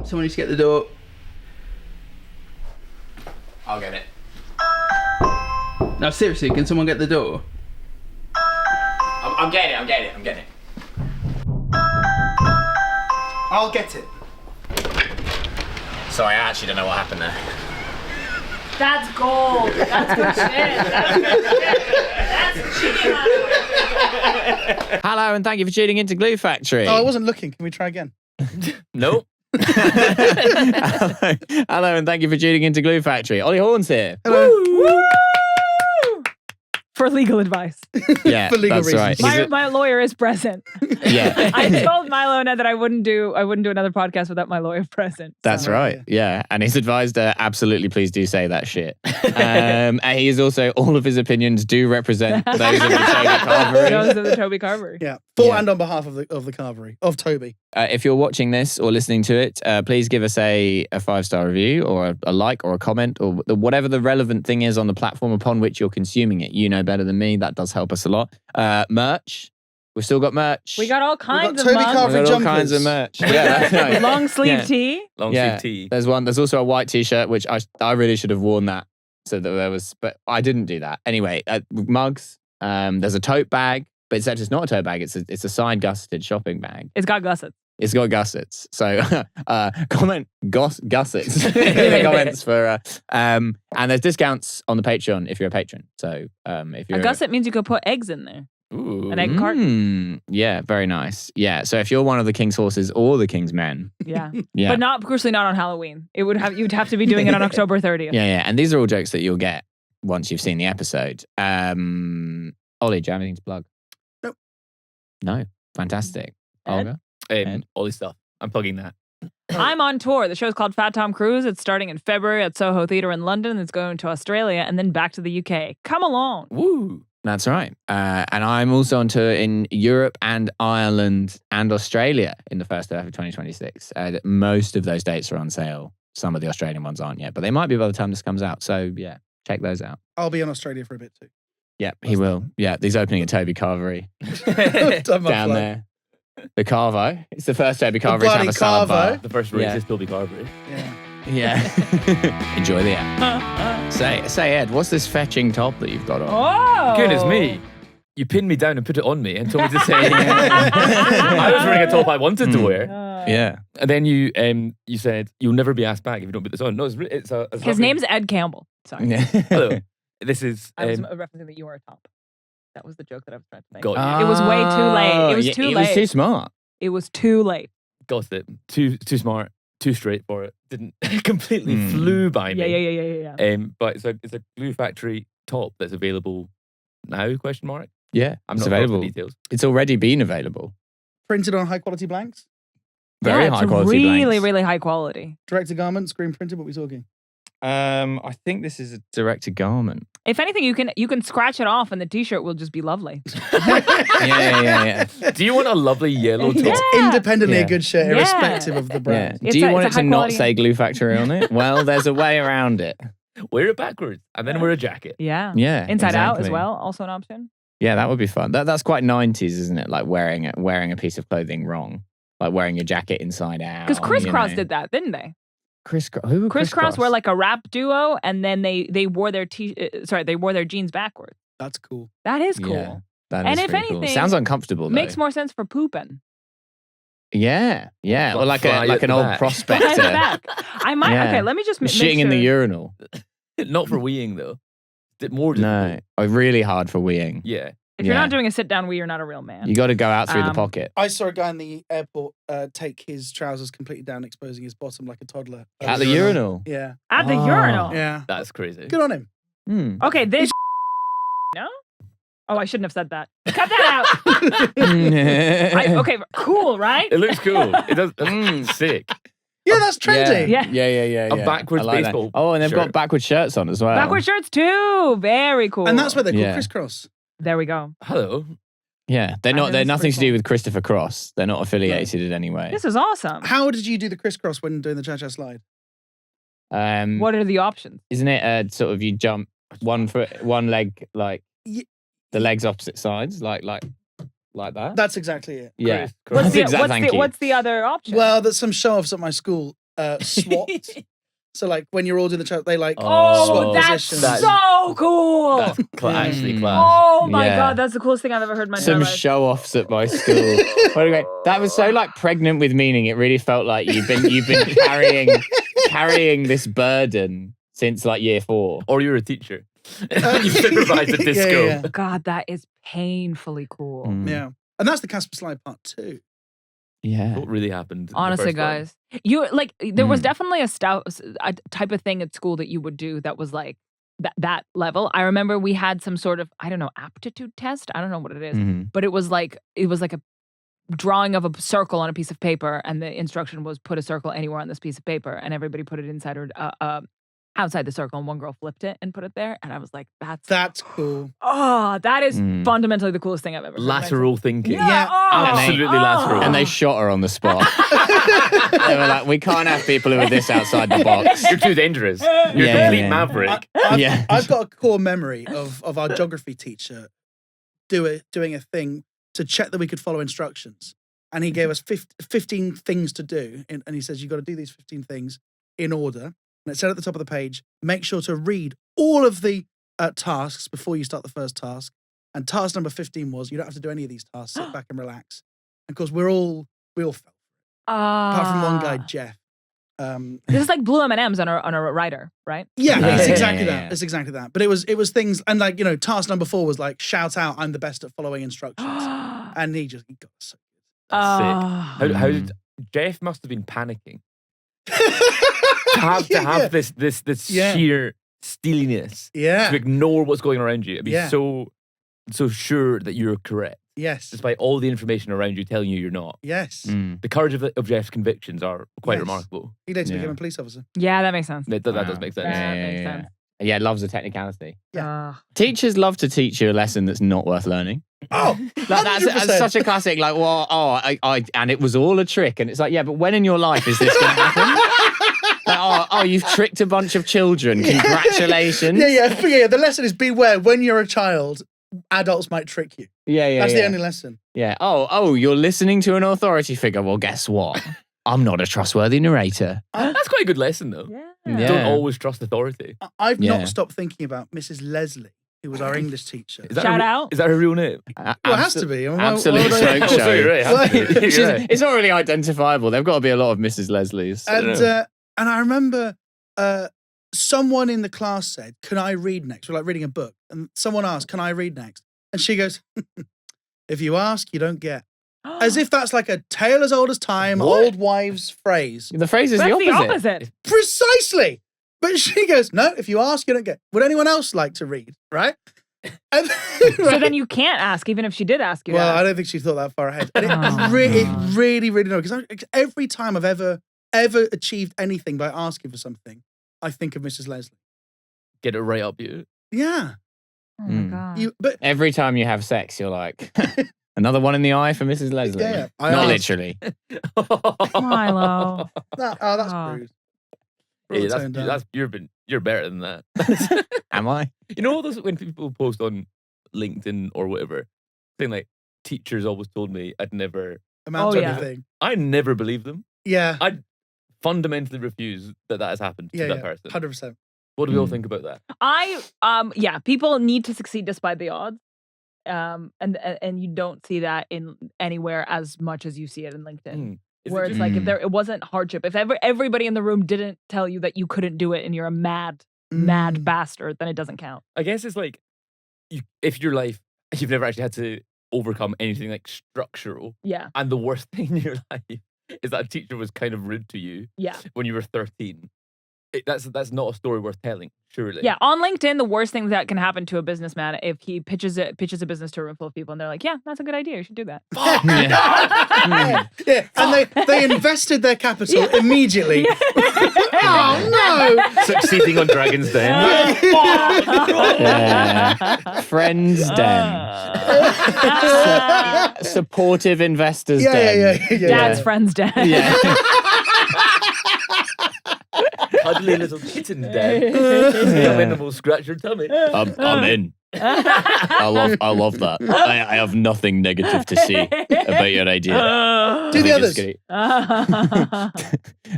Someone needs to get the door. I'll get it. No, seriously, can someone get the door? I'm getting it. I'll get it. Sorry, I actually don't know what happened there. That's gold. That's good shit. That's good shit. That's cheating on it. Hello, and thank you for tuning into Glue Factory. Oh, I wasn't looking. Can we try again? Nope. Hello, and thank you for tuning into Glue Factory. Ollie Horn's here. Hello. Woo! For legal advice. Yeah, For legal that's reasons. right. My lawyer is present. Yeah. I told Milo and Ed that I wouldn't do another podcast without my lawyer present. That's So. right. Yeah. And he's advised absolutely please do say that shit. And he is also, all of his opinions do represent those of the Toby Carvery. Those of the Toby Carvery. Yeah. For Yeah. and on behalf of the Carvery, of Toby. If you're watching this or listening to it, please give us a 5-star review or a like or a comment or whatever the relevant thing is on the platform upon which you're consuming it. You know better than me. That does help us a lot. Merch. We've still got merch. We got all kinds of Toby mugs. Carvery We've got all jumpers. kinds of merch. Yeah, that's right. Long sleeve Yeah. tee. Long Yeah. sleeve tee. There's one. There's also a white t-shirt, which I really should have worn that. So that there was, but I didn't do that. Anyway, mugs. There's a tote bag, but it's actually not a tote bag. It's a side gusseted shopping bag. It's got gussets. It's got gussets. So comment gussets in the comments for and there's discounts on the Patreon if you're a patron. So if you're A gusset means you could put eggs in there. Ooh. An egg carton. Yeah, very nice. Yeah. So if you're one of the king's horses or the king's men. Yeah. Yeah. But crucially not on Halloween. You'd have to be doing it on October 30th. Yeah. And these are all jokes that you'll get once you've seen the episode. Ollie, do you have anything to plug? Nope. No. Fantastic. Ed? Olga? All this stuff. I'm plugging that. I'm on tour. The show's called Fat Tom Cruise. It's starting in February at Soho Theatre in London. It's going to Australia and then back to the UK. Come along. Woo. That's right. And I'm also on tour in Europe and Ireland and Australia in the first half of 2026. Most of those dates are on sale. Some of the Australian ones aren't yet, but they might be by the time this comes out. So yeah, check those out. I'll be in Australia for a bit too. Yeah, he will. Yeah, he's opening at Toby Carvery Done my down plug. there. The Carvo. It's the first Toby Carvery to have bloody a salad bar. Carvo. The first Yeah. racist Toby Carvery. Yeah. Yeah. Enjoy the ad. Say, Ed, what's this fetching top that you've got on? Oh! Goodness me. You pinned me down and put it on me and told me to say I was wearing a top I wanted to wear. Yeah. And then you said, you'll never be asked back if you don't put this on. No, it's His lovely. name's Ed Campbell. Sorry. Yeah. Hello. This is... I was referencing that you were a top. That was the joke that I was trying to make. Got It was way too late. It was too He late. was too smart. It was too late. Got it. Too smart. Too straight for it. Didn't completely flew by me. Yeah. But it's a Glue Factory top that's available now? Question mark. Yeah, I'm it's not available. The details. It's already been available. Printed on high quality blanks. Very high quality Really, blanks. really high quality. Direct to garment, screen printed. What are we talking? I think this is a direct-to-garment. If anything, you can scratch it off and the t-shirt will just be lovely. Yeah. Do you want a lovely yellow top? Yeah. Independently Yeah. a good shirt, Yeah. irrespective of the brand. It's Do you a- want it it's a to high not quality- say Glue Factory on it? Well, there's a way around it. Wear it backwards and then wear a jacket. Yeah. Yeah. Inside out as exactly. well, also an option. Yeah, that would be fun. That's quite 90s, isn't it? Like wearing a piece of clothing wrong. Like wearing your jacket inside out. Because Crisscross you know. did that, didn't they? Crisscross. Who were Crisscross were like a rap duo, and then they wore their they wore their jeans backwards. That's cool. That is cool. Yeah, that And is if pretty cool. anything, Sounds uncomfortable though. Makes more sense for pooping. Yeah. Or like Fly an at the old back. prospector Behind the back. I might. Yeah. Okay, let me just make shitting sure. in the urinal. Not for weeing though. More No, difficult. really hard for weeing. Yeah. If you're Yeah. not doing a sit down wee, you're not a real man. You got to go out through the Um, pocket. I saw a guy in the airport take his trousers completely down, exposing his bottom like a toddler. At the urinal. Yeah. At the Oh. urinal. Yeah. That's crazy. Good on him. Hmm. Okay, this. No. Oh, I shouldn't have said that. Cut that out. Okay, cool, right? It looks cool. It does. That's sick. Yeah, that's trendy. Yeah. Yeah. A backwards I like that. baseball Oh, and they've got shirt. backward shirts on as well. Backward shirts too. Very cool. And that's why they're called Yeah. crisscross. There we go. Hello. Yeah, they're I not. think They're it's nothing pretty to do cool. with Christopher Cross. They're not affiliated in any way. This is awesome. How did you do the crisscross when doing the cha-cha slide? What are the options? Isn't it sort of you jump one foot, one leg, like Ye- the legs opposite sides, like that? That's exactly it. Yeah. What's That's the, exact- what's, thank the, you. what's the other option? Well, there's some show-offs at my school swapped. So like when you're all doing the chat, they like Oh, swap that's positions. so cool. That's actually class. Oh my Yeah. God, that's the coolest thing I've ever heard in my Some entire life. show-offs at my school. Anyway, that was so like pregnant with meaning. It really felt like you've been carrying this burden since like year 4. Or you're a teacher. You supervise at this school. Yeah. God, that is painfully cool. Yeah. And that's the Casper Slide part 2. Yeah. What really happened? in the Honestly, first one? guys, you like there was definitely a type of thing at school that you would do that was like that level. I remember we had some sort of, I don't know, aptitude test. I don't know what it is, but it was like a drawing of a circle on a piece of paper, and the instruction was put a circle anywhere on this piece of paper, and everybody put it inside or outside the circle, and one girl flipped it and put it there, and I was like, that's cool. Oh, that is fundamentally the coolest thing I've ever heard. Lateral thinking. Yeah. Absolutely lateral. And they shot her on the spot. They were like, we can't have people who are this outside the box. You're too dangerous. You're a complete maverick. I've got a core memory of our geography teacher doing a thing to check that we could follow instructions. And he gave us 15 things to do. And he says, you've got to do these 15 things in order. And it said at the top of the page, make sure to read all of the tasks before you start the first task. And task number 15 was, you don't have to do any of these tasks. Sit back and relax. And of course, we all felt it. Apart from one guy, Jeff. This is like blue M&Ms on a rider, right? Yeah, it's exactly yeah. that. It's exactly that. But it was things, and like, task number 4 was like, shout out, I'm the best at following instructions. And he got so That's sick. How did Jeff must have been panicking. to have this sheer steeliness. Yeah. To ignore what's going around you. And be Yeah. so sure that you're correct. Yes. Despite all the information around you telling you you're not. Yes. The courage of Jeff's convictions are quite remarkable. He later became a police officer. Yeah, that makes sense. That does make sense. That makes sense. Yeah, loves a technicality. Yeah. Teachers love to teach you a lesson that's not worth learning. Oh, that's such a classic. Like, well, and it was all a trick. And it's like, yeah, but when in your life is this going to happen? Like, you've tricked a bunch of children. Congratulations. Yeah. The lesson is beware when you're a child, adults might trick you. Yeah. That's the only lesson. Yeah. Oh, you're listening to an authority figure. Well, guess what? I'm not a trustworthy narrator. That's quite a good lesson, though. Yeah. Don't always trust authority. I've not stopped thinking about Mrs. Leslie, who was our English teacher. Shout out. Is that her real name? Well, it has to be. Absolute Why would smoke I- show. sorry, right, it has to be. You're right. It's not really identifiable. There've got to be a lot of Mrs. Leslies. And I remember someone in the class said, can I read next? We're like reading a book. And someone asked, can I read next? And she goes, if you ask, you don't get. As if that's like a tale as old as time, old wives' phrase. The phrase is That's the opposite. Precisely. But she goes, no, if you ask, you don't get. Would anyone else like to read? Right? And, So then you can't ask, even if she did ask you. Well, I don't think she thought that far ahead. And it really annoyed, because every time I've ever achieved anything by asking for something, I think of Mrs. Leslie. Get it right up you. Yeah. Oh my God. Every time you have sex, you're like, another one in the eye for Mrs. Leslie. Yeah. Not literally. Milo. That's rude. Yeah, you're better than that. Am I? You know all those when people post on LinkedIn or whatever, saying like teachers always told me I'd never amount to anything. I never believe them. Yeah. I fundamentally refuse that has happened to that person. 100%. What do we all think about that? People need to succeed despite the odds. And you don't see that in anywhere as much as you see it in LinkedIn. Where it's like if it wasn't hardship, if everybody in the room didn't tell you that you couldn't do it and you're a mad bastard, then it doesn't count. I guess it's like if your life you've never actually had to overcome anything like structural. Yeah. And the worst thing in your life is that a teacher was kind of rude to you. Yeah. When you were 13. That's not a story worth telling, surely. Yeah, on LinkedIn, the worst thing that can happen to a businessman if he pitches a business to a room full of people and they're like, "Yeah, that's a good idea. You should do that." Yeah, and they invested their capital immediately. Oh no! Succeeding on Dragon's Den. Friends Den. Supportive investors Den. Yeah. Dad's friends den. Yeah. cuddly little kitten, Dan. Come in and we'll scratch your tummy. I'm in. I love that. I have nothing negative to say about your idea. Do the others.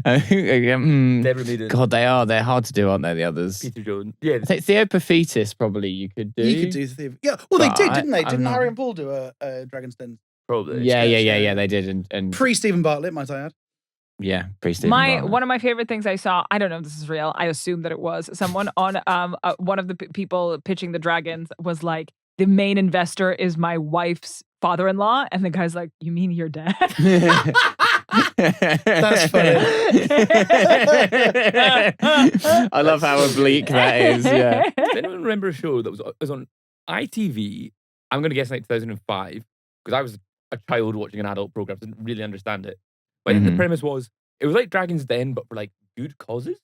Never made it. God, they are. They're hard to do, aren't they? The others. Peter Jones. Yeah. I think Theopophetus probably you could do. You could do the Yeah. Well, they But did, didn't they? I'm Didn't not- Harry and Paul do a Dragon's Den? Probably. Yeah. They did, and Pre-Stephen Bartlett, might I add. yeah, pre-Stephen Bartlett. One of my favorite things I saw, I don't know if this is real, I assume that it was, someone on one of the people pitching the dragons was like, the main investor is my wife's father-in-law, and the guy's like, you mean your dad? That's funny. I love how oblique that is. Yeah. Does anyone remember a show that was on ITV? I'm going to guess like 2005, because I was a child watching an adult program, didn't really understand it. But I think the premise was, it was like Dragon's Den, but for like good causes.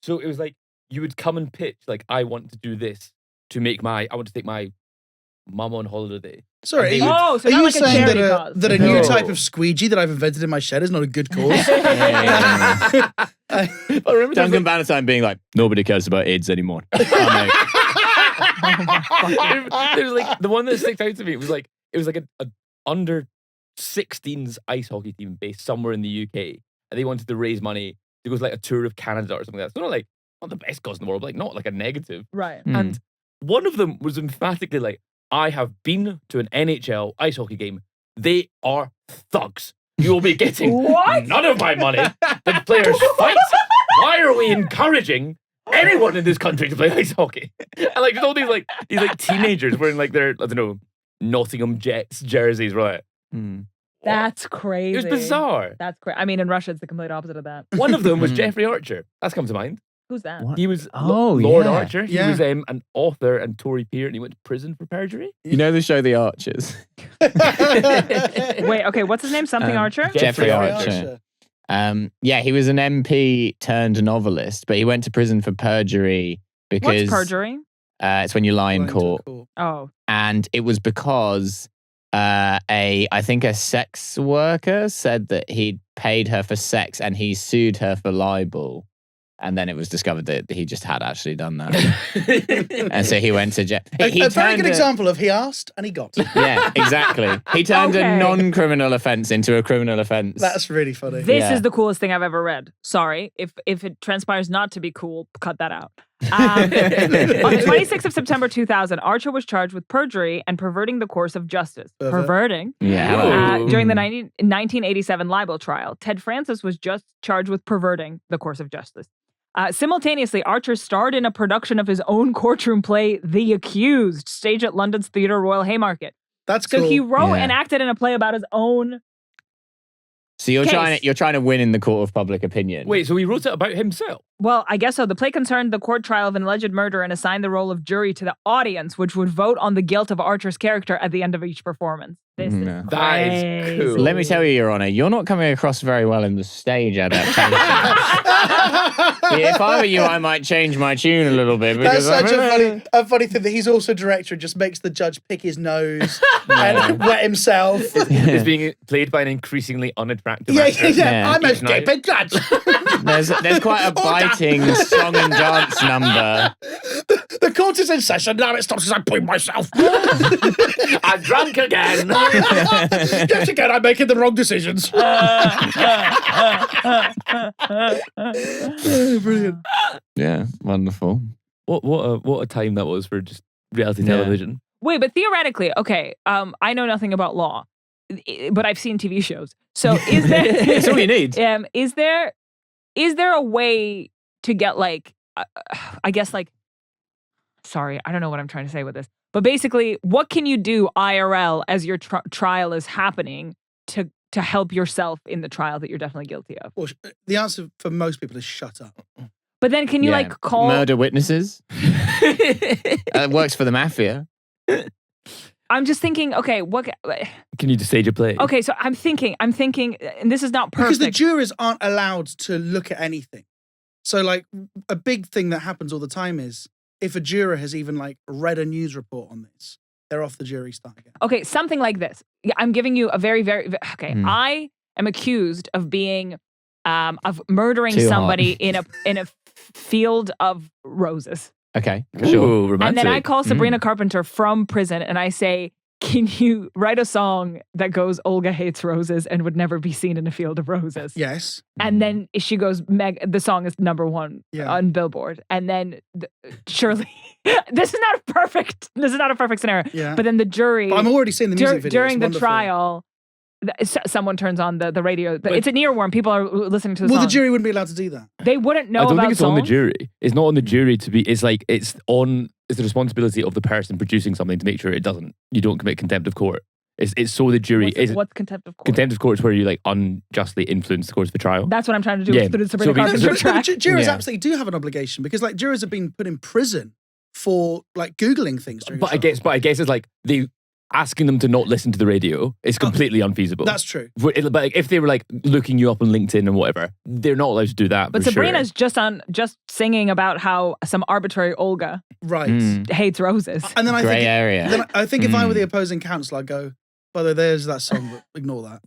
So it was like, you would come and pitch, like, I want to do this I want to take my mum on holiday. Sorry, And they would- are so you not like a saying charity that cause. that a new No. type of squeegee that I've invented in my shed is not a good cause? I remember Duncan Bannatyne being like, nobody cares about AIDS anymore. I'm out. There was like the one that sticks out to me. It was like a under 16s ice hockey team based somewhere in the UK, and they wanted to raise money to go to like a tour of Canada or something like that. So not the best cause in the world, but like not like a negative. Right. And one of them was emphatically like, I have been to an NHL ice hockey game. They are thugs. You will be getting What? none of my money. The players fight. Why are we encouraging anyone in this country to play ice hockey? And like there's all these teenagers wearing like their, I don't know, Nottingham Jets jerseys, right? That's crazy. It was bizarre. That's crazy. I mean, in Russia, it's the complete opposite of that. One of them was Jeffrey Archer. That's come to mind. Who's that? What? He was Oh, Lord yeah. Archer. He Yeah. was an author and Tory peer, and he went to prison for perjury. You know the show The Archers? Wait, okay, what's his name? Something Archer? Jeffrey Archer. Yeah, he was an MP turned novelist, but he went to prison for perjury because What's perjury? It's when you lie in court, Oh. and it was because I think a sex worker said that he'd paid her for sex, and he sued her for libel. And then it was discovered that he just had actually done that. And so he went to jail. A very good example of he asked and he got. Yeah, exactly. He turned Okay. a non-criminal offense into a criminal offense. That's really funny. This Yeah. is the coolest thing I've ever read. Sorry. If it transpires not to be cool, cut that out. On the 26th of September 2000, Archer was charged with perjury and perverting the course of justice. Perverting? Yeah. During the 1987 libel trial, Ted Francis was just charged with perverting the course of justice. Simultaneously, Archer starred in a production of his own courtroom play, The Accused, staged at London's Theatre Royal Haymarket. That's So cool. he wrote Yeah. and acted in a play about his own. So you're Case. trying to win in the court of public opinion. Wait, so he wrote it about himself? Well, I guess so. The play concerned the court trial of an alleged murder and assigned the role of jury to the audience, which would vote on the guilt of Archer's character at the end of each performance. This is Yeah. That is crazy. cool. Let me tell you, Your Honor, you're not coming across very well in the stage adaptation. If I were you, I might change my tune a little bit. That's Because such a funny thing that he's also director and just makes the judge pick his nose and wet himself. Is being played by an increasingly unattractive Yeah, actor. Yeah. I'm a Each night. stupid judge. there's quite a biting song and dance number. The court is in session. Now it stops as I point myself. I'm drunk again. Yet again, I'm making the wrong decisions. Brilliant. Yeah, wonderful. What a time that was for just reality Yeah. television. Wait, but theoretically, okay, I know nothing about law, but I've seen TV shows. So is there? That's all you need. Is there a way to get like, I guess like, sorry, I don't know what I'm trying to say with this, but basically, what can you do IRL as your trial is happening to help yourself in the trial that you're definitely guilty of? Well, the answer for most people is shut up. But then can you Yeah. like call? Murder witnesses? It works for the mafia. I'm just thinking, okay, what? Can you just stage a play? Okay, so I'm thinking, and this is not perfect. Because the jurors aren't allowed to look at anything. So, like, a big thing that happens all the time is if a juror has even, like, read a news report on this, they're off the jury start again. Okay, something like this. Yeah, I'm giving you a very, very, okay. Hmm. I am accused of being of murdering Too hot. somebody in a field of roses. Okay, Ooh, sure. romantic. And then I call Sabrina Carpenter from prison and I say, can you write a song that goes, Olga hates roses and would never be seen in a field of roses? Yes. And then she goes, the song is #1 on Billboard. And then surely, this is not a perfect scenario. Yeah. But then the jury, But I'm already seeing the music video. during It's the wonderful. trial, someone turns on the radio. It's an earworm. People are listening to the Well, song. the jury wouldn't be allowed to do that. They wouldn't know I don't about think it's songs. on the jury. It's not on the jury to be. It's like it's the responsibility of the person producing something to make sure you don't commit contempt of court. It's so the jury is. What's contempt of court? Contempt of court is where you like unjustly influence the course of the trial. That's what I'm trying to do Yeah. with the Sabrina So we- Carpenter But track. juries absolutely do have an obligation because like jurors have been put in prison for like Googling things during But a trial. I guess it's like asking them to not listen to the radio is completely unfeasible. That's true. But like, if they were like looking you up on LinkedIn and whatever, they're not allowed to do that. But for Sabrina's sure. just singing about how some arbitrary Olga Right. hates roses. And then I Grey think area. Then I think if I were the opposing counsel, I'd go, by the way, there's that song, but ignore that.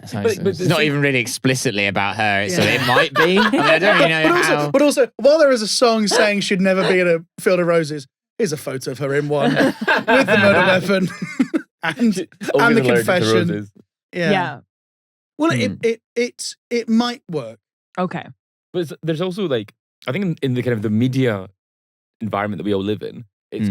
It's not even really explicitly about her, so it might be. I, mean, I don't really know how. But also, while there is a song saying she'd never be in a field of roses, here's a photo of her in one with the murder weapon and the Always allergic to confession. roses. Yeah. Well, it might work. Okay. But there's also like, I think in the kind of the media environment that we all live in, it's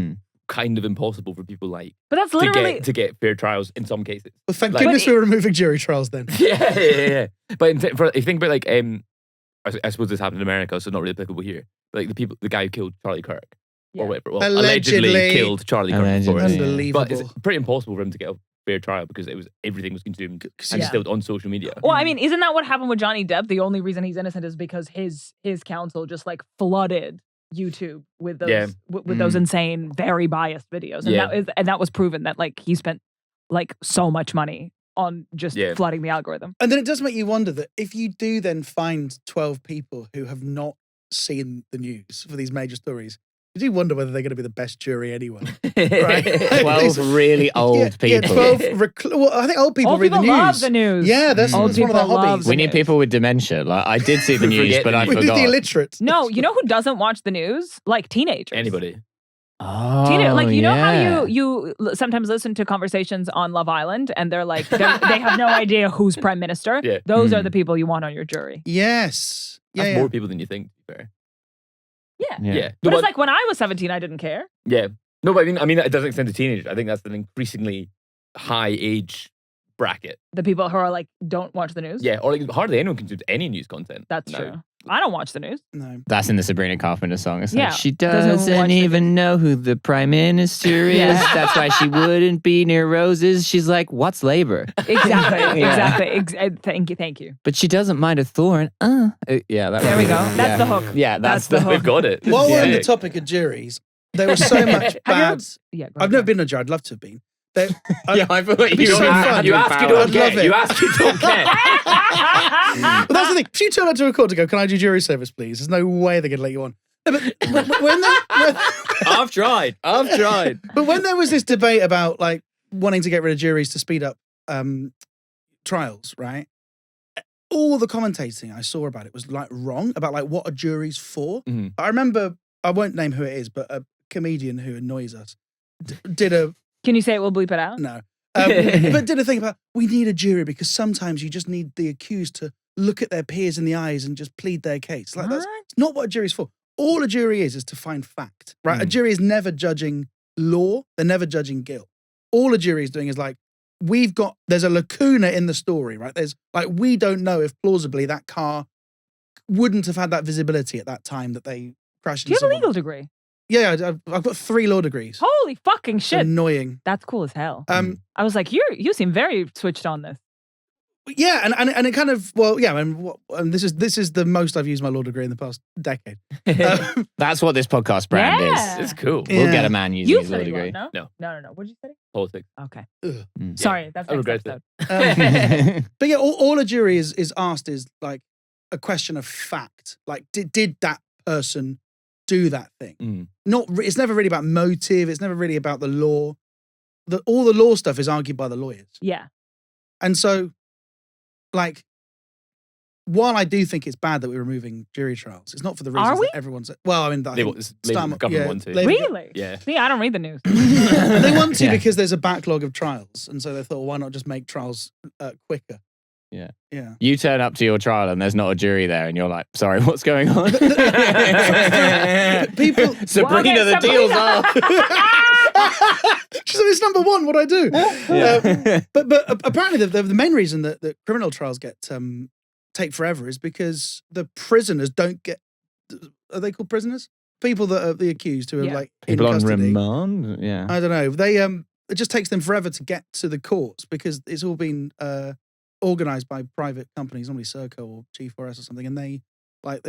kind of impossible for people like But that's literally to get fair trials in some cases. Well, thank Like- goodness we're removing jury trials then. Yeah. But if you think about like, I suppose this happened in America, so it's not really applicable here. Like the guy who killed Charlie Kirk Yeah. or whatever. Well, Allegedly. allegedly killed Charlie Kirk. Allegedly. Of course. Unbelievable. But it's pretty impossible for him to get a fair trial because everything was consumed and Yeah. distilled on social media. Well, I mean, isn't that what happened with Johnny Depp? The only reason he's innocent is because his counsel just like flooded YouTube with those Yeah. with those insane, very biased videos, and Yeah. that was proven that like he spent like so much money on just Yeah. flooding the algorithm. And then it does make you wonder that if you do then find 12 people who have not seen the news for these major stories, you do wonder whether they're going to be the best jury anyway. Right? 12 really old people. 12 well, I think old people Old read people the news. love the news. Yeah, that's Old one of their people love hobbies. the We need news. people with dementia. Like I did see the news, Forget but the I news. We need the forgot. illiterate. No, you know who doesn't watch the news? Like teenagers. Anybody. Oh, Like, you know how yeah. you sometimes listen to conversations on Love Island and they're like, they have no idea who's prime minister. Yeah. Those are the people you want on your jury. Yes. That's Yeah. more people than you think, to be fair. Yeah. Yeah. But No, it's like when I was 17, I didn't care. Yeah. No, but I mean that doesn't extend to teenagers. I think that's an increasingly high age bracket. The people who are like, don't watch the news. Yeah, or like hardly anyone consumes any news content. That's now. true. I don't watch the news. No. That's in the Sabrina Carpenter song. It's Yeah, like, she doesn't watch doesn't the even know who the prime minister is. Yeah. That's why she wouldn't be near roses. She's like, what's labor? Exactly. Yeah. Exactly. Thank you. But she doesn't mind a thorn. Yeah, that There would we be- go. yeah. That's the hook. Yeah, that's the the We've hook. got it. While we're on the Sick. topic of juries, there was so much bad. Yeah. Go I've ahead. never been to a jury. I'd love to have been. There, Yeah, I thought be you so were fun. You ask, you I'd don't love get. it. You ask, you don't get. Well, that's the thing. If you turn up to a court to go, can I do jury service, please? There's no way they're going to let you on. No, but I've tried. but when there was this debate about like wanting to get rid of juries to speed up trials, right? All the commentating I saw about it was like wrong about like what are juries for. Mhm. I remember, I won't name who it is, but a comedian who annoys us did a Can you say it? We'll bleep it out. no. But did a thing about we need a jury because sometimes you just need the accused to look at their peers in the eyes and just plead their case. Like that's What? not what a jury's for. All a jury is to find fact, right? A Mm. jury is never judging law. They're never judging guilt. All a jury is doing is like, there's a lacuna in the story, right? There's like, we don't know if plausibly that car wouldn't have had that visibility at that time that they crashed Do you into have a someone. legal degree? Yeah, I've got 3 law degrees. Holy fucking It's shit. annoying. That's cool as hell. Um, I was like, you seem very switched on this. Yeah, and it kind of and this is the most I've used my law degree in the past decade. That's what this podcast brand Yeah. is. It's cool. Yeah. We'll get a man using You his law studied law, degree. no? No. No. What did you study? Politics. Okay. Ugh. Mm. Sorry, that's I next regret episode. But yeah, all a jury is asked is like a question of fact. Like, did that person do that thing? Mm. It's never really about motive. It's never really about the law. All the law stuff is argued by the lawyers. Yeah. And so, like, while I do think it's bad that we're removing jury trials, it's not for the reasons we? that everyone's. Well, I mean, I think Labour government want to. Really? Yeah. See, I don't read the news. they want to Yeah. because there's a backlog of trials, and so they thought, why not just make trials quicker? Yeah. Yeah. You turn up to your trial and there's not a jury there, and you're like, "Sorry, what's going on?" People, Sabrina, the deal's up. so it's number one. What I do, but apparently the main reason that criminal trials get take forever is because the prisoners don't get. Are they called prisoners? People that are the accused who are like People in on custody. remand. Yeah. I don't know. They it just takes them forever to get to the courts because it's all been organized by private companies, normally Serco or G4S or something, and they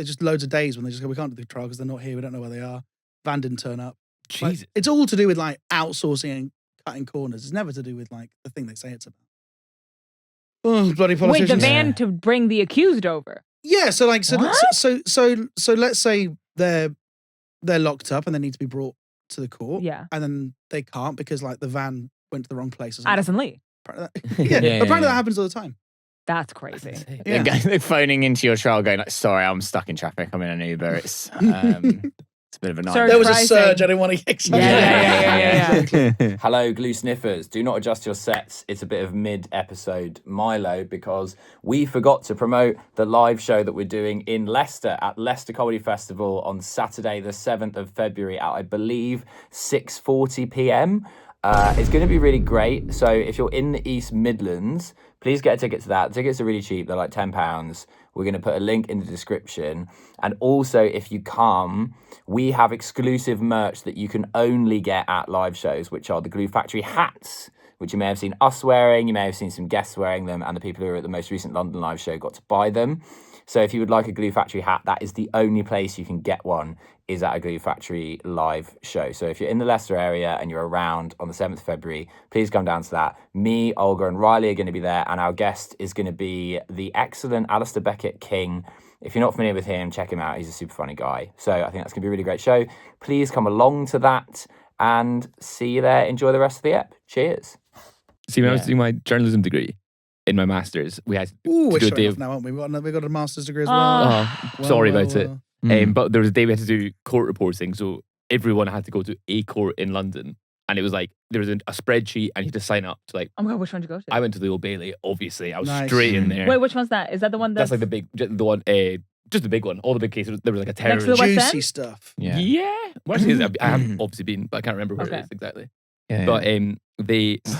just loads of days when they just go, we can't do the trial because they're not here, we don't know where they are. Van didn't turn up. Jesus. Like, it's all to do with like outsourcing and cutting corners. It's never to do with like the thing they say it's about. Oh, bloody Wait, politicians! the van to bring the accused over. Yeah, so like so What? so let's say they're locked up and they need to be brought to the court. Yeah. And then they can't because like the van went to the wrong place or something. Addison Lee. Apparently that happens all the time. That's crazy. Yeah. They're phoning into your trial, going like, "Sorry, I'm stuck in traffic. I'm in an Uber. It's a bit of a nightmare." There was a Pricing. surge. I didn't want to get excited. Yeah. Hello, glue sniffers. Do not adjust your sets. It's a bit of mid-episode Milo because we forgot to promote the live show that we're doing in Leicester at Leicester Comedy Festival on Saturday, the 7th of February at, I believe, 6:40 p.m. It's going to be really great. So if you're in the East Midlands, please get a ticket to that. Tickets are really cheap. They're like £10. We're going to put a link in the description. And also, if you come, we have exclusive merch that you can only get at live shows, which are the Glue Factory hats, which you may have seen us wearing. You may have seen some guests wearing them. And the people who were at the most recent London live show got to buy them. So if you would like a Glue Factory hat, that is the only place you can get one, is at a Glue Factory live show. So if you're in the Leicester area and you're around on the 7th of February, please come down to that. Me, Olga and Riley are going to be there, and our guest is going to be the excellent Alistair Beckett King. If you're not familiar with him, check him out. He's a super funny guy. So I think that's going to be a really great show. Please come along to that and see you there. Enjoy the rest of the ep. Cheers. See, when I was doing my journalism degree in my master's, we had to We're do a showing day off of... now, aren't we? We got a master's degree as well. Oh, sorry about it. well. But there was a day we had to do court reporting, so everyone had to go to a court in London, and it was like there was a spreadsheet, and you had to sign up to like. Oh my god, which one did you go to? I went to the Old Bailey, obviously. I was Nice. straight in there. Wait, which one's that? Is that the one That's like the one, just the big one. All the big cases. There was like a Next to terrorist. the West Juicy End? stuff. Yeah. Yeah. Well, actually, I haven't obviously been, but I can't remember where Okay. it is exactly. Yeah. But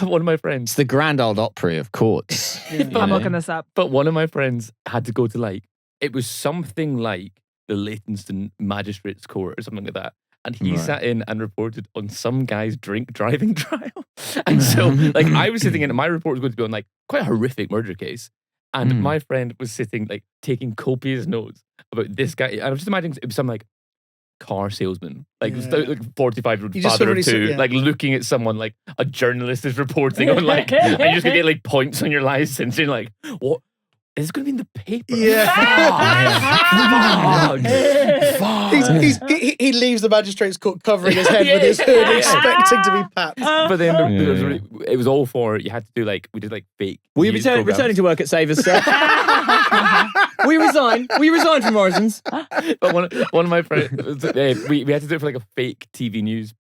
one of my It's friends, the Grand Old Opry of courts. I'm looking this up. but one of my friends had to go to like, it was something like the Leytonstone Magistrates Court or something like that. And he Right. sat in and reported on some guy's drink driving trial. And so, like, I was sitting in, and my report was going to be on like quite a horrific murder case. And my friend was sitting, like, taking copious notes about this guy. And I was just imagining it was some like car salesman, like, Yeah. like 45-year-old You just father already of said- two, yeah. like looking at someone like a journalist is reporting on, like, and you're just gonna get like points on your license. And you're like, what? Is it gonna be in the paper? Yeah. Fuck. He leaves the magistrate's court covering his head with his hood, expecting to be papped. But then Yeah. it was all for, you had to do like, we did like fake. Will you news returning programs. to work at Savers, sir? We resign. We resign from Morrison's. But one of my friends, we had to do it for like a fake TV news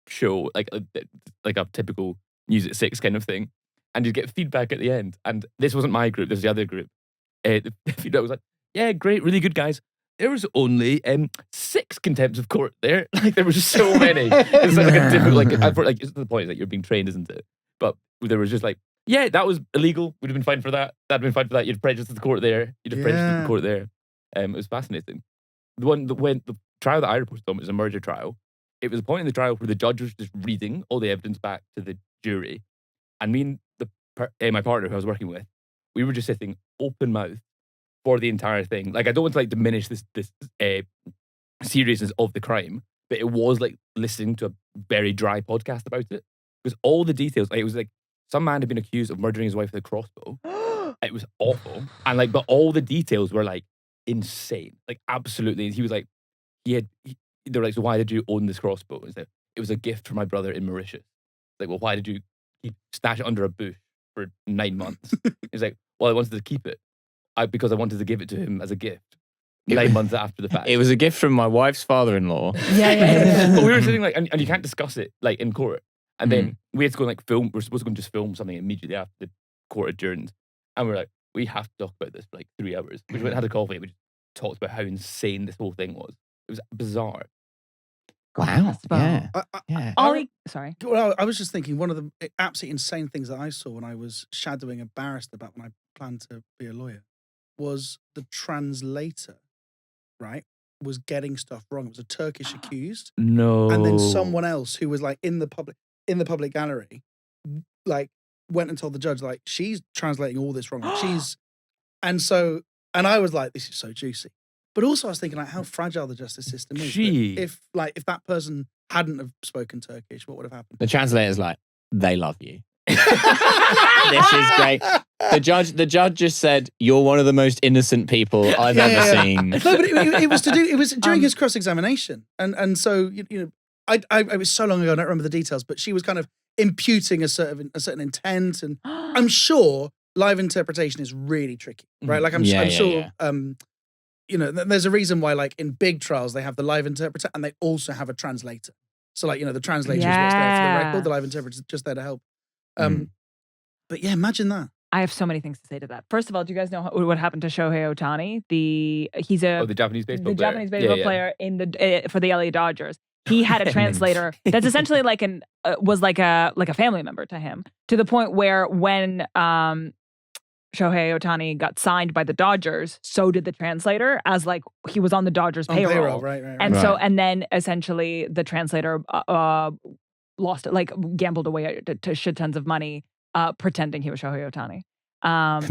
show, like a typical News at 6 kind of thing. And you'd get feedback at the end. And this wasn't my group, this was the other group. The feedback was like, yeah, great, really good guys. There was only 6 contempts of court there. Like, there were just so many. It's like a difficult, like it's the point is that you're being trained, isn't it? But there was just like, yeah, that was illegal. We'd have been fined for that. That'd been fined for that. You'd prejudiced the court there. You'd have prejudiced the court there. It was fascinating. When the trial that I reported on was a murder trial. It was a point in the trial where the judge was just reading all the evidence back to the jury, and me and my partner who I was working with, we were just sitting open mouthed for the entire thing. Like, I don't want to like diminish this seriousness of the crime, but it was like listening to a very dry podcast about it, because all the details, like, it was like some man had been accused of murdering his wife with a crossbow. It was awful, and like, but all the details were like insane, like absolutely. He was like, they were like, so why did you own this crossbow? And like, it was a gift from my brother in Mauritius. Like, well, why did you stash it under a bush for 9 months? He's like, well, I wanted to keep it. because I wanted to give it to him as a gift 9 months after the fact. It was a gift from my wife's father-in-law. Yeah. But we were sitting like, and you can't discuss it like in court. And then we had to go and like film. We're supposed to go and just film something immediately after the court adjourned. And we're like, we have to talk about this for like 3 hours. We went and had a coffee. We just talked about how insane this whole thing was. It was bizarre. Wow. Yeah. Yeah. Ollie, sorry. Well, I was just thinking one of the absolutely insane things that I saw when I was shadowing a barrister back when I planned to be a lawyer was the translator, right, was getting stuff wrong. It was a Turkish accused. No. And then someone else who was like in the public gallery, like went and told the judge, like, she's translating all this wrong. And I was like, this is so juicy. But also I was thinking like how fragile the justice system is. If that person hadn't have spoken Turkish, what would have happened? The translator's like, they love you. This is great. The judge just said, you're one of the most innocent people I've ever seen. No, but it was during his cross-examination. And so, you know, it was so long ago, I don't remember the details, but she was kind of imputing a certain intent. And I'm sure live interpretation is really tricky, right? Like I'm sure, you know, there's a reason why, like in big trials, they have the live interpreter and they also have a translator. So, like, you know, the translator is what's there for the record, the live interpreter is just there to help. But yeah, imagine that. I have so many things to say to that. First of all, do you guys know what happened to Shohei Ohtani? He's the Japanese baseball player. Japanese baseball player in the for the LA Dodgers. He had a translator that's essentially like was like a family member to him, to the point where when Shohei Ohtani got signed by the Dodgers, so did the translator, as like he was on the Dodgers payroll. Right. And so, and then essentially the translator lost it, like gambled away to shit tons of money, pretending he was Shohei Ohtani.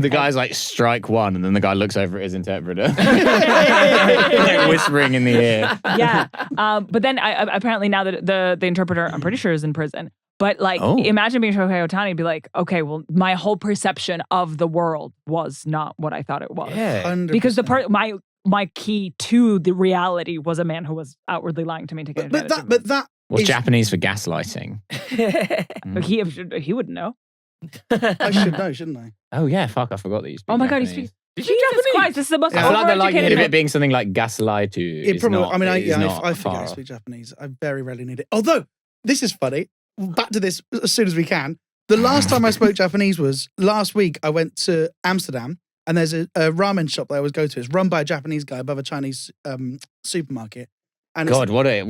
The guy's like, strike one, and then the guy looks over at his interpreter, like whispering in the ear. Yeah. But then apparently now that the interpreter, I'm pretty sure, is in prison. But like, imagine being Shohei Ohtani and be like, okay, well, my whole perception of the world was not what I thought it was. Yeah. 100%. Because my key to the reality was a man who was outwardly lying to me to get advantage of me. But that What's is Japanese for gaslighting? He wouldn't know. I should know, shouldn't I? Oh yeah, fuck! I forgot that you speak. Oh my God, Japanese. he speaks. Jesus Christ, this is the most I feel like they're like overeducated it being something like gaslight. It probably. I mean, I forget I speak Japanese. I very rarely need it. Although this is funny. Back to this as soon as we can. The last time I spoke Japanese was last week. I went to Amsterdam, and there's a ramen shop that I always go to. It's run by a Japanese guy above a Chinese supermarket. And God, what a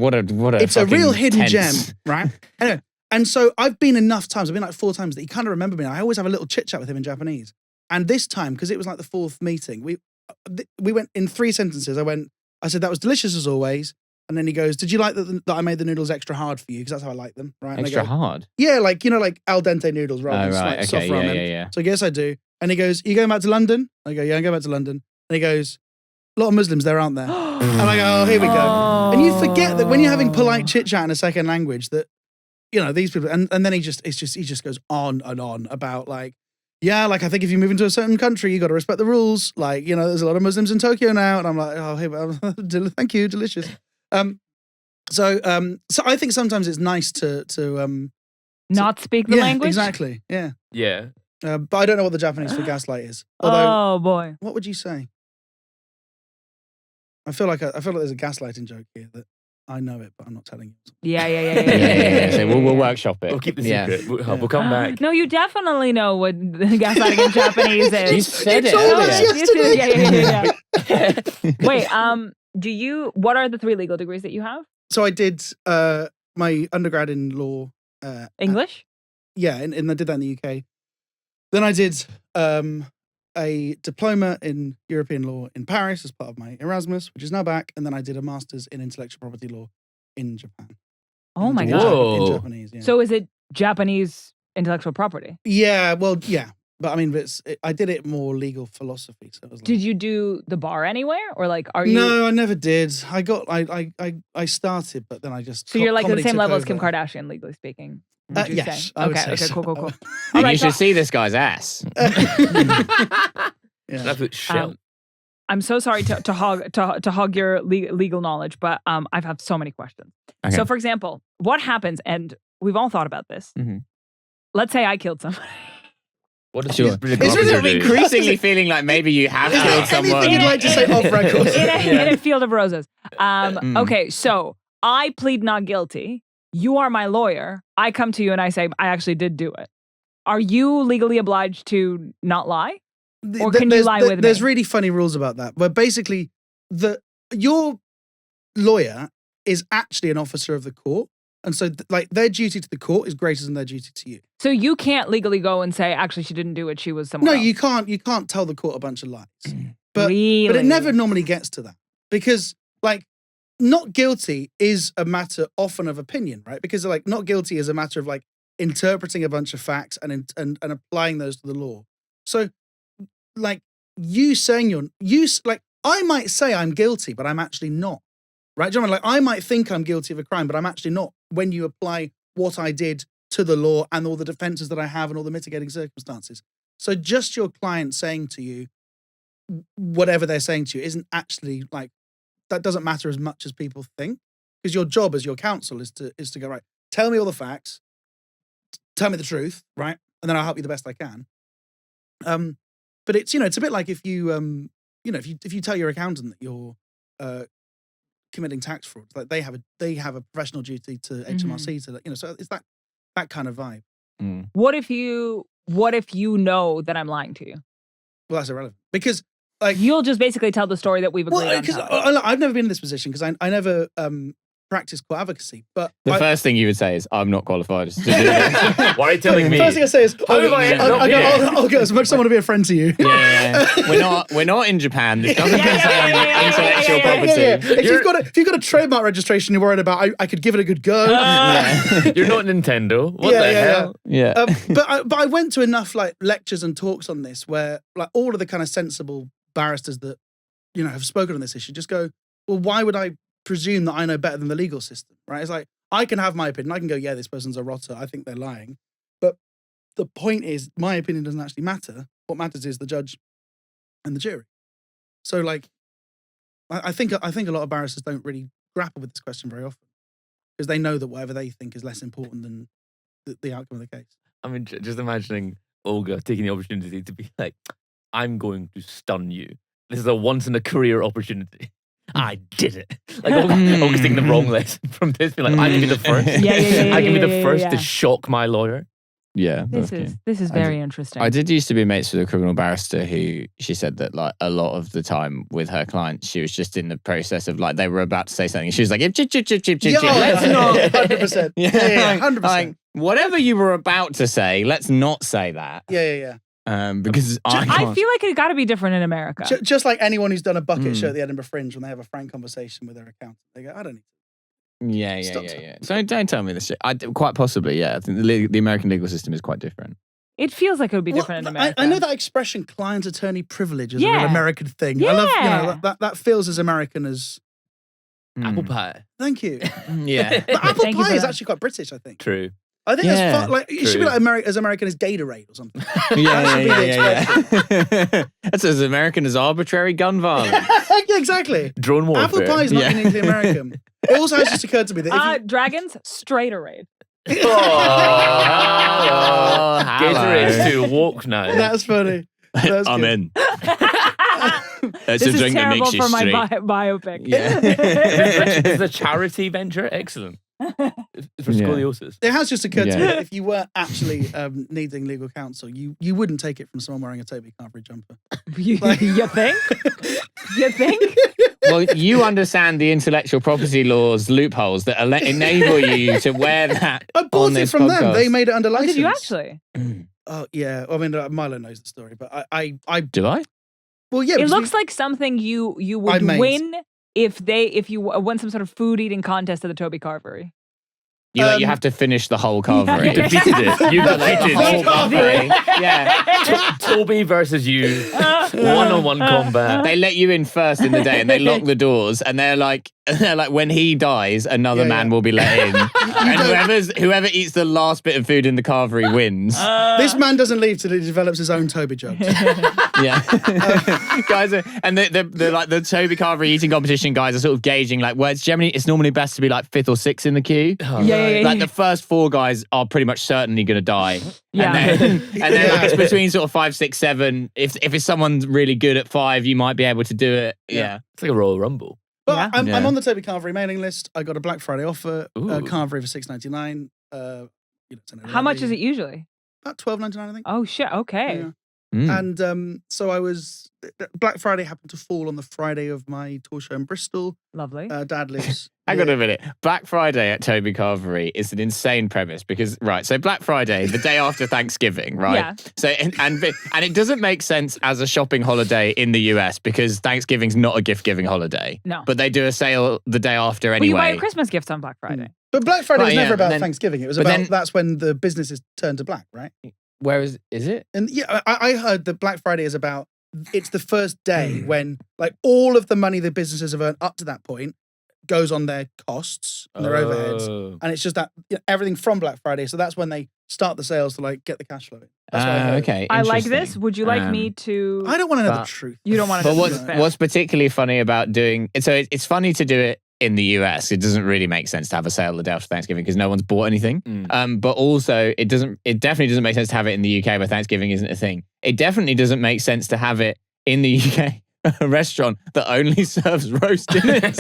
it's a real hidden tense gem, right? Anyway, and so I've been enough times. I've been like 4 times that he kind of remembered me. I always have a little chit chat with him in Japanese. And this time, because it was like the 4th meeting, we went in 3 sentences. I said that was delicious as always. And then he goes, did you like that I made the noodles extra hard for you? Because that's how I like them, right? Extra hard? Yeah, like, you know, like al dente noodles rather than right. soft Okay, ramen. yeah. So yes, I do. And he goes, are you going back to London? I go, yeah, I'm going back to London. And he goes, a lot of Muslims there, aren't there? And I go, oh, here we go. And you forget that when you're having polite chit chat in a second language that, you know, these people, and then he just goes on and on about like, yeah, like I think if you move into a certain country, you got to respect the rules. Like, you know, there's a lot of Muslims in Tokyo now. And I'm like, oh, hey, thank you, delicious. So I think sometimes it's nice to not speak the language. Exactly. Yeah. Yeah. But I don't know what the Japanese for gaslight is. Although, oh boy, what would you say? I feel like there's a gaslighting joke here that I know it, but I'm not telling you. Yeah. So we'll workop it. We'll keep the secret. We'll come back. No, you definitely know what gaslighting in Japanese is. You said it yesterday. Wait, what are the 3 legal degrees that you have? So I did my undergrad in law. English? And I did that in the UK. Then I did a diploma in European law in Paris as part of my Erasmus, which is now back. And then I did a master's in intellectual property law in Japan. Oh my God. In Japanese, yeah. So is it Japanese intellectual property? Yeah, well, yeah. But I mean, I did it more legal philosophy. So it was like, did you do the bar anywhere, or like are you? No, I never did. I started, but then I just. So you're like at the same level as over. Kim Kardashian, legally speaking. Would you Yes. say? I would Okay. say so. Cool. And you should see this guy's ass. Yeah. Absolute shell. I'm so sorry to hog your legal knowledge, but I have so many questions. Okay. So, for example, what happens? And we've all thought about this. Mm-hmm. Let's say I killed somebody. What does Sure. this brilliant It's really officer do? increasingly feeling like maybe you have Is killed there someone. anything you'd like to say off record? in a field of roses. Okay, so I plead not guilty. You are my lawyer. I come to you and I say, I actually did do it. Are you legally obliged to not lie? Or can you lie with me? There's really funny rules about that. Where basically, your lawyer is actually an officer of the court. And so, like, their duty to the court is greater than their duty to you. So you can't legally go and say, actually, she didn't do it. She was someone else. You can't. You can't tell the court a bunch of lies. But Really? it never normally gets to that because, like, not guilty is a matter often of opinion, right? Because, like, not guilty is a matter of like interpreting a bunch of facts and applying those to the law. So, like, you saying I might say I'm guilty, but I'm actually not. Right? Do you know what I mean? Like, I might think I'm guilty of a crime, but I'm actually not when you apply what I did to the law and all the defenses that I have and all the mitigating circumstances. So just your client saying to you whatever they're saying to you isn't actually like, that doesn't matter as much as people think. Because your job as your counsel is to go, right, tell me all the facts, tell me the truth, right? And then I'll help you the best I can. But it's, it's a bit like if you, if you tell your accountant that you're committing tax fraud, like they have a professional duty to HMRC to, so it's that kind of vibe. What if you know that I'm lying to you? Well, that's irrelevant because, like, you'll just basically tell the story that we've agreed on. Because I've never been in this position because I never practice court advocacy. But The first thing you would say is, I'm not qualified to do this. Why are you telling me? First thing I say is, How have I ended up here? I'll go as much as I want to be a friend to you. Yeah. We're not in Japan. This doesn't concern intellectual property. If you've got a trademark registration you're worried about, I could give it a good go. You're not Nintendo. What the hell? Yeah. But I went to enough like lectures and talks on this where like all of the kind of sensible barristers that have spoken on this issue just go, well, why would I presume that I know better than the legal system, right? It's like, I can have my opinion. I can go, yeah, this person's a rotter. I think they're lying. But the point is, my opinion doesn't actually matter. What matters is the judge and the jury. So, like, I think a lot of barristers don't really grapple with this question very often because they know that whatever they think is less important than the outcome of the case. I mean, just imagining Olga taking the opportunity to be like, I'm going to stun you. This is a once-in-a-career opportunity. I did it. Like, Olga's taking the wrong lesson from this. Be like, I can be the first. I can be the first to shock my lawyer. Yeah. This is very interesting. I did used to be mates with a criminal barrister who she said that like a lot of the time with her clients, she was just in the process of like they were about to say something. And she was like, chip. Let's not 100%. Yeah, 100%. Like, whatever you were about to say, let's not say that. Yeah. Because I feel like it got to be different in America. Just like anyone who's done a bucket show at the Edinburgh Fringe, when they have a frank conversation with their accountant, they go, I don't need to. Yeah. So don't tell me this shit. Quite possibly, yeah. I think the American legal system is quite different. It feels like it would be different in America. I know that expression, client attorney privilege, is an American thing. Yeah. I love, that feels as American as Apple pie. Thank you. Yeah. But apple Thank you pie for is that. actually quite British, I think. True. I think that's fun. Like, it should be True. like as American as Gatorade or something. Yeah. That's as American as arbitrary gun violence. Yeah, exactly. Drone warfare. Apple pie is not uniquely American. It also has just occurred to me that if you, Dragons, Straighterade. Gatorade's too woke now. that's funny. That's I'm good. in. That's This a is drink that terrible makes you for my straight. biopic. Yeah. This is a charity venture. Excellent. For scoliosis. It has just occurred to me Yeah. that if you were actually needing legal counsel, you wouldn't take it from someone wearing a Toby Carvery jumper. You think? You think? Well, you understand the intellectual property laws loopholes that enable you to wear that. I on bought it this from them. podcast. They made it under Oh, license. did you actually? Oh yeah. I mean, Milo knows the story, but I Do I? well, yeah. It because looks like something you I would made. win if you won some sort of food eating contest at the Toby Carvery. You have to finish the whole carvery. You defeated it. You Like the defeated whole it. carvery. Yeah. Toby versus you. One-on-one combat. They let you in first in the day and they lock the doors and they're like, like when he dies, another man will be let in, and whoever eats the last bit of food in the carvery wins. This man doesn't leave till he develops his own Toby jokes. Yeah, guys, and the like the Toby carvery eating competition guys are sort of gauging like, well, it's normally best to be like 5th or 6th in the queue. Like the first 4 guys are pretty much certainly going to die. Yeah. And then it's between sort of 5, 6, 7. If it's someone really good at 5, you might be able to do it. Yeah. It's like a Royal Rumble. But I'm on the Toby Carvery mailing list. I got a Black Friday offer. Carvery for $6.99. How much is it usually? About $12.99, I think. Oh shit! Okay. Yeah. And so I was. Black Friday happened to fall on the Friday of my tour show in Bristol. Lovely. Dad lives. Hang on a minute. Black Friday at Toby Carvery is an insane premise because, so Black Friday, the day after Thanksgiving, right? Yeah. So, and it doesn't make sense as a shopping holiday in the US because Thanksgiving's not a gift-giving holiday. No. But they do a sale the day after anyway. Well, you buy Christmas gifts on Black Friday. But Black Friday was Right, never about then- Thanksgiving. It was but about then- that's when the businesses turn to black, right? Where is it? And yeah, I heard that Black Friday is about. It's the first day when like all of the money the businesses have earned up to that point goes on their costs and their overheads, and it's just that everything from Black Friday. So that's when they start the sales to like get the cash flow in. That's what I heard. Okay. I like this. Interesting. Would you like me to? I don't want to know the But- truth. You don't want to. But what's particularly funny about doing it? So it's funny to do it in the US. It doesn't really make sense to have a sale the day after Thanksgiving because no one's bought anything. But also, it definitely doesn't make sense to have it in the UK where Thanksgiving isn't a thing. It definitely doesn't make sense to have it in the UK. A restaurant that only serves roast dinners.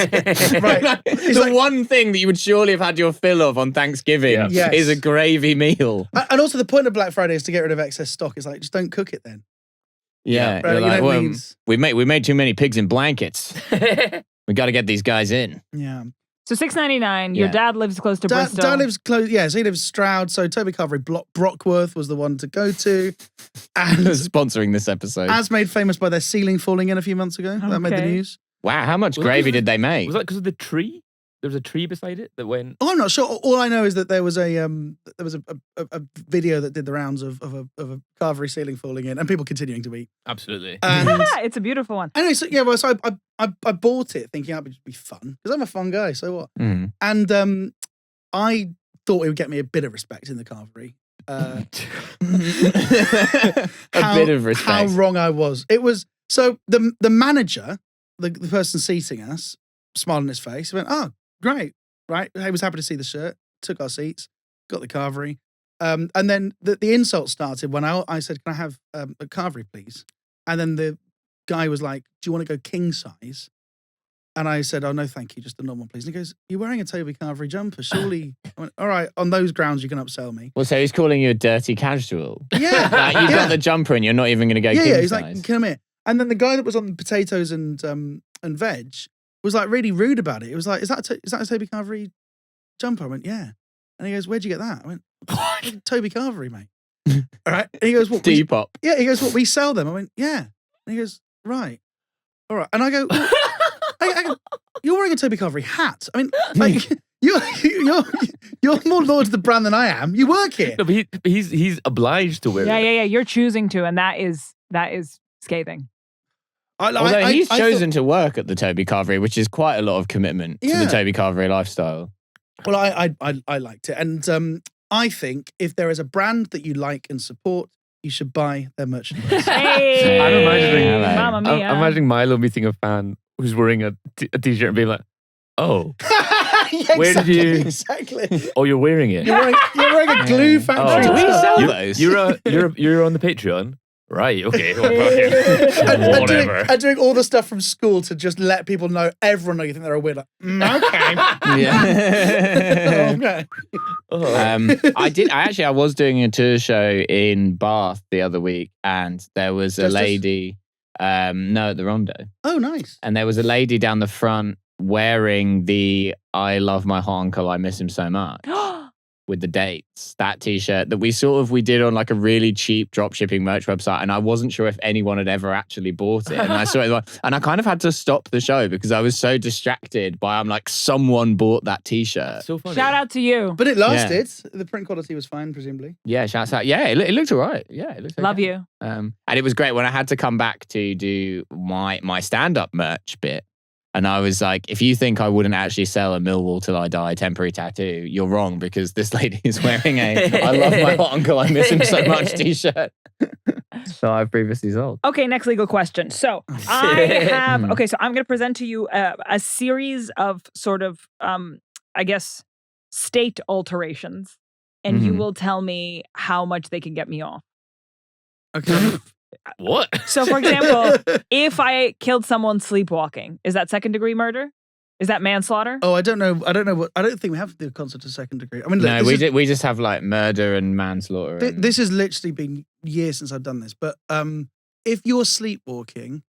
Right. Like, It's the like- one thing that you would surely have had your fill of on Thanksgiving Yeah. Yes. is a gravy meal. And also the point of Black Friday is to get rid of excess stock. It's like just don't cook it then. Yeah, Right, you're you know like, what it well, means? we made too many pigs in blankets. We got to get these guys in. Yeah. So $6.99. Your Yeah. dad lives close to Bristol. Dad lives close. Yeah, so he lives Stroud. So Toby Carvery Brockworth was the one to go to, and Sponsoring this episode. as made famous by their ceiling falling in a few months ago. That made the Okay. news. Wow, how much Was it gravy 'cause did they make? Was that because of the tree? There was a tree beside it that went. Oh, I'm not sure. All I know is that there was a video that did the rounds of a Carvery ceiling falling in and people continuing to eat. Absolutely. And It's a beautiful one. anyway, so yeah, well, so I bought it thinking it would just be fun because I'm a fun guy. So what? Mm. And I thought it would get me a bit of respect in the Carvery. A How- bit of respect. How wrong I was. It was so the manager, the person seating us, smiled on his face. He went, "Oh, great, right." He was happy to see the shirt. Took our seats, got the Carvery, and then the insult started when I said, "Can I have a Carvery, please?" And then the guy was like, "Do you want to go king size?" And I said, "Oh no, thank you, just a normal, please." And he goes, "You're wearing a Toby Carvery jumper, surely." I went, "All right, on those grounds, you can upsell me." Well, so he's calling you a dirty casual. Yeah, Like, you've yeah. got the jumper and you're not even going to go Yeah, king yeah. He's size. like, "Come here." And then the guy that was on potatoes and veg was like really rude about it. It was like, "Is that a Toby Carvery jumper?" I went, "Yeah." And he goes, "Where'd you get that?" I went, "Toby Carvery, mate." All right. And he goes, "What?" Depop. Yeah. He goes, "What? We sell them?" I went, "Yeah." And he goes, "Right, all right." And I go, well, I go, "You're wearing a Toby Carvery hat. I mean, like you're more loyal to the brand than I am. You work here." No, but he's obliged to wear Yeah, it. yeah, yeah. You're choosing to, and that is scathing. Although he's I chosen to work at the Toby Carvery, which is quite a lot of commitment to Yeah. the Toby Carvery lifestyle. Well, I liked it, and I think if there is a brand that you like and support, you should buy their merchandise. Hey, I'm imagining- Mamma I'm mia. imagining Milo meeting a fan who's wearing a t-shirt and being like, "Oh, Yeah, Where did exactly, you- Exactly. oh, you're wearing it. You're wearing a glue factory. Do we top. sell You- those? You're on the Patreon, right? Okay, well, And whatever. doing all the stuff from school to just let people know, everyone know you think they're a weird. Like, okay. Yeah. Okay. Oh. I was doing a tour show in Bath the other week, and there was a Justice? lady. No, at the Rondo, Oh, nice. and there was a lady down the front wearing the "I love my hot uncle, I miss him so much" with the dates. That T-shirt that we did on like a really cheap drop shipping merch website, and I wasn't sure if anyone had ever actually bought it. And I saw it, and I kind of had to stop the show because I was so distracted by I'm like, someone bought that T-shirt. So funny. Shout out to you. But it lasted. The print quality was fine, presumably. Yeah, shouts out. Yeah, it looked all right. Yeah, it looked okay. Love you. And it was great when I had to come back to do my stand-up merch bit. And I was like, if you think I wouldn't actually sell a Millwall Till I Die temporary tattoo, you're wrong, because this lady is wearing a I love my hot uncle, I miss him so much t-shirt. So I've previously sold. Okay, next legal question. So I have, okay, so I'm going to present to you a series of sort of, I guess, state alterations. And you will tell me how much they can get me off. Okay. What? So, for example, if I killed someone sleepwalking, is that second degree murder? Is that manslaughter? Oh, I don't know. I don't think we have the concept of second degree. I mean, look, No, we just have like murder and manslaughter. This has literally been years since I've done this. But if you're sleepwalking,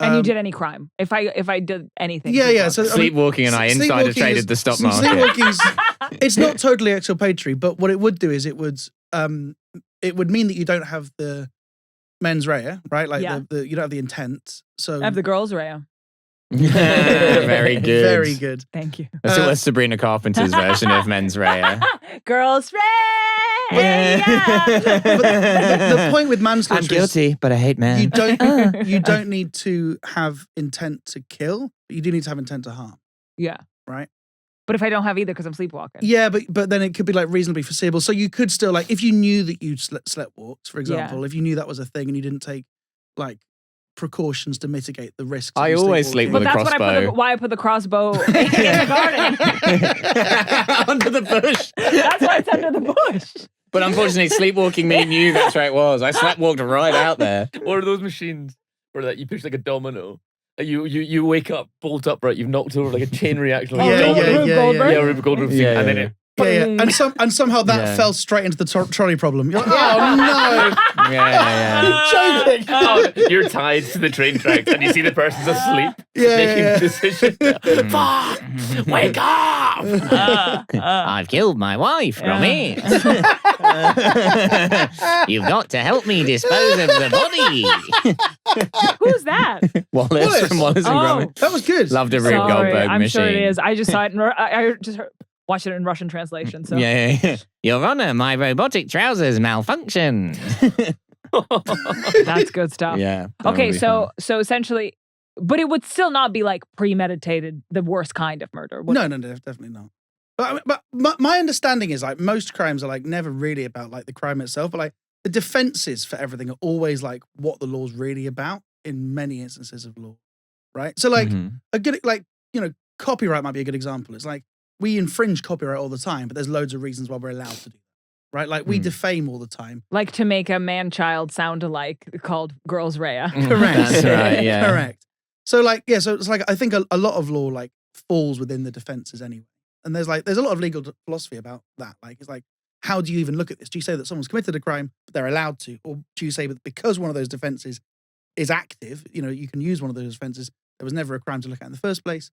and you did any crime, if I did anything, yeah. So sleepwalking and I insider traded the stock market. Sleepwalking's it's not totally exculpatory, but what it would do is it would mean that you don't have the mens rea, right? Like the you don't have the intent. So I have the girls rea. Very good. Very good. Thank you. That's Sabrina Carpenter's version of mens rea. Girls rea. The point with manslaughter I'm guilty, but I hate men. You don't need to have intent to kill, but you do need to have intent to harm. Yeah. Right? But if I don't have either because I'm sleepwalking. Yeah, but then it could be like reasonably foreseeable. So you could still like, if you knew that you sleepwalked, for example, if you knew that was a thing and you didn't take like precautions to mitigate the risks. I always sleep with a crossbow. But that's why I put the crossbow in the garden. Under the bush. That's why it's under the bush. But unfortunately, sleepwalking me knew that's where it was. I sleepwalked right out there. Or are those machines where like you push like a domino? You wake up, bolt upright, you've knocked over like a chain reaction. Like Rube Goldberg. And then it. And somehow that fell straight into the trolley problem. You're like, oh no! Yeah. Joking. Oh, you're tied to the train tracks and you see the person's asleep making a decision. Fuck! Wake up! I've killed my wife, Grommy. You've got to help me dispose of the body. Who's that? Wallace from Wallace and Gromit. That was good. Loved a Rube Goldberg I'm machine. sure it is. I just saw it. I just watched it in Russian translation. So Yeah. Your Honor, my robotic trousers malfunction. That's good stuff. Yeah. Okay, so essentially, but it would still not be like premeditated, the worst kind of murder. No, definitely not. But my understanding is like most crimes are like never really about like the crime itself, but like the defenses for everything are always like what the law's really about in many instances of law, right? So like a good, like, copyright might be a good example. It's like we infringe copyright all the time, but there's loads of reasons why we're allowed to do that, right? Like we defame all the time. Like to make a man-child sound alike called Girls Rhea. Correct. That's right, yeah. Correct. So like, so it's like, I think a lot of law like falls within the defenses anyway. And there's a lot of legal philosophy about that. Like, it's like, how do you even look at this? Do you say that someone's committed a crime, but they're allowed to? Or do you say that because one of those defenses is active, you can use one of those defenses, there was never a crime to look at in the first place?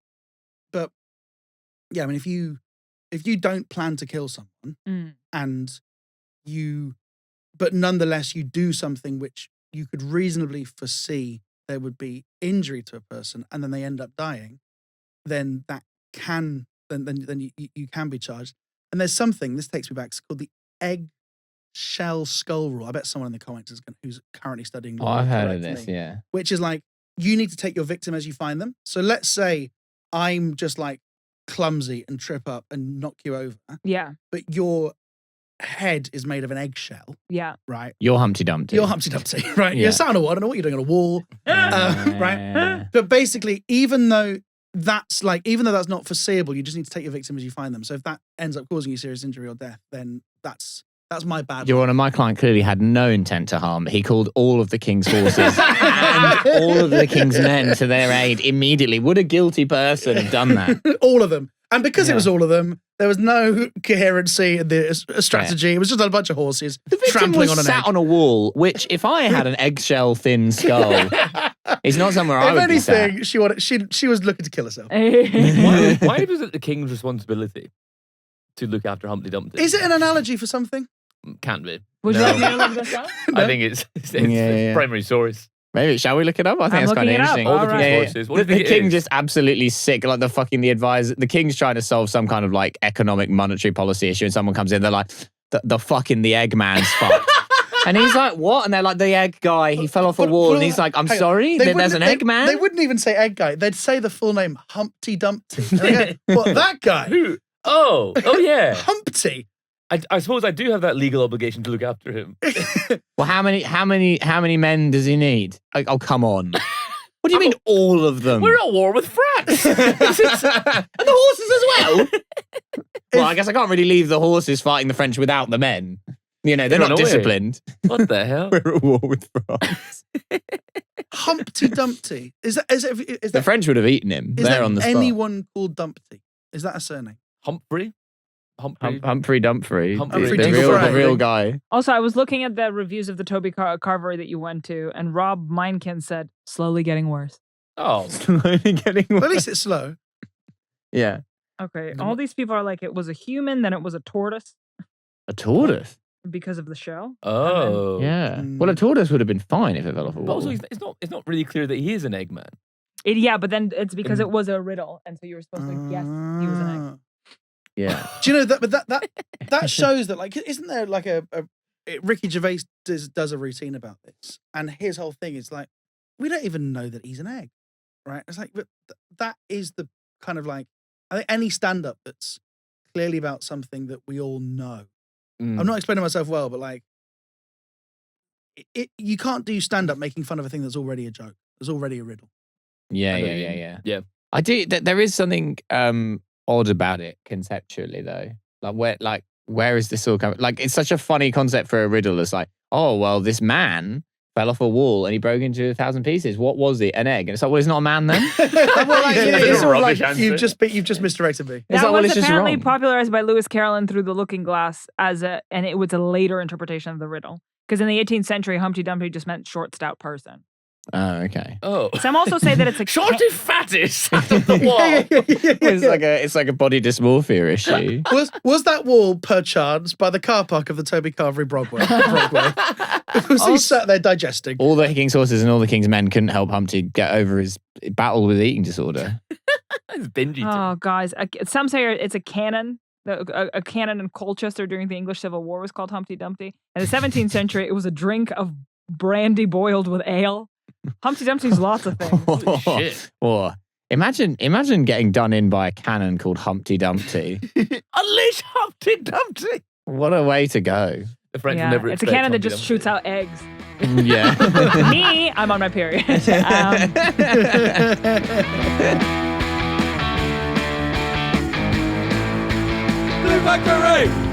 But yeah, I mean, if you don't plan to kill someone but nonetheless you do something which you could reasonably foresee there would be injury to a person and then they end up dying, then that can, then you can be charged. And there's something, this takes me back, it's called the egg-shell skull rule. I bet someone in the comments who's currently studying law. I've heard of this, yeah. Which is like, you need to take your victim as you find them. So let's say I'm just like clumsy and trip up and knock you over. Yeah. But your head is made of an eggshell. Yeah. Right? You're Humpty Dumpty. You're Humpty Dumpty, right? Yeah. You're sat on a wall. I don't know what you're doing on a wall. Right? But basically, even though that's not foreseeable, you just need to take your victim as you find them. So if that ends up causing you serious injury or death, then that's my bad. Your Honor, my client clearly had no intent to harm. He called all of the king's forces and all of the king's men to their aid immediately. Would a guilty person have done that? All of them. And because it was all of them, there was no coherency in the strategy. Yeah. It was just a bunch of horses trampling on an egg. Sat on a wall, which if I had an eggshell thin skull, it's not somewhere I would be sat. If anything, she was looking to kill herself. Why was it the king's responsibility to look after Humpty Dumpty? Is it an analogy for something? Can't be. Would you like me to look this up? I think it's primary source. Maybe, shall we look it up? I think it's quite interesting. All the The king just absolutely sick, like the advisor. The king's trying to solve some kind of like economic monetary policy issue, and someone comes in, they're like, the fucking the Eggman's fucked. And he's like, what? And they're like, the egg guy, he fell off a wall. And he's like, I'm sorry, there's an egg man? They wouldn't even say egg guy. They'd say the full name, Humpty Dumpty. And they go, what, that guy? Who? Oh, yeah. Humpty. I suppose I do have that legal obligation to look after him. Well, how many men does he need? Like, oh, come on. What do you mean all of them? We're at war with France. And the horses as well? Well, I guess I can't really leave the horses fighting the French without the men. You know, they're not disciplined. What the hell? We're at war with France. Humpty Dumpty. Is that The French would have eaten him. They're on the spot. Anyone called Dumpty? Is that a surname? Humphrey Humphrey Dumphrey. Humphrey The real guy. Also, I was looking at the reviews of the Toby Carvery that you went to, and Rob Meinkin said, slowly getting worse. Oh. Slowly getting worse. Well, at least it's slow. Yeah. Okay, all these people are like, it was a human, then it was a tortoise. A tortoise? Because of the shell. Oh. Yeah. Well, a tortoise would have been fine if it fell off a But wall. also, it's not really clear that he is an Eggman. Yeah, but then it's because it was a riddle, and so you were supposed to guess he was an egg. Yeah. Do you know that shows that, like, isn't there like Ricky Gervais does a routine about this, and his whole thing is like, we don't even know that he's an egg, right? It's like, but that is the kind of like, I think any stand-up that's clearly about something that we all know. I'm not explaining myself well, but like, you can't do stand-up making fun of a thing that's already a joke. There's already a riddle. Yeah. Yeah. I do. There is something odd about it conceptually, though. Where is this all coming? Like, it's such a funny concept for a riddle. It's like, oh well, this man fell off a wall and he broke into 1,000 pieces. What was it? An egg? And it's like, well, it's not a man then. It's sort of like, like, you've just misdirected me. It's That like, well, was it's just apparently wrong. popularized by Lewis Carroll through The Looking Glass and it was a later interpretation of the riddle. Because in the 18th century, Humpty Dumpty just meant short, stout person. Oh, okay. Oh. Some also say that it's a Shorty fattest out of the wall. It's like a body dysmorphia issue. Was that wall perchance by the car park of the Toby Carvery Broadway? Was he sat there digesting? All the king's horses and all the king's men couldn't help Humpty get over his battle with eating disorder. It's binge eating. Oh, guys. Some say it's a cannon. A cannon in Colchester during the English Civil War was called Humpty Dumpty. In the 17th century, it was a drink of brandy boiled with ale. Humpty Dumpty's lots of things. Holy shit. Oh, imagine getting done in by a cannon called Humpty Dumpty. Unleash Humpty Dumpty. What a way to go. The French will Yeah, never it's a expect cannon that Humpty just Dumpty. shoots out eggs. Yeah. Me, I'm on my period. Blue Factory!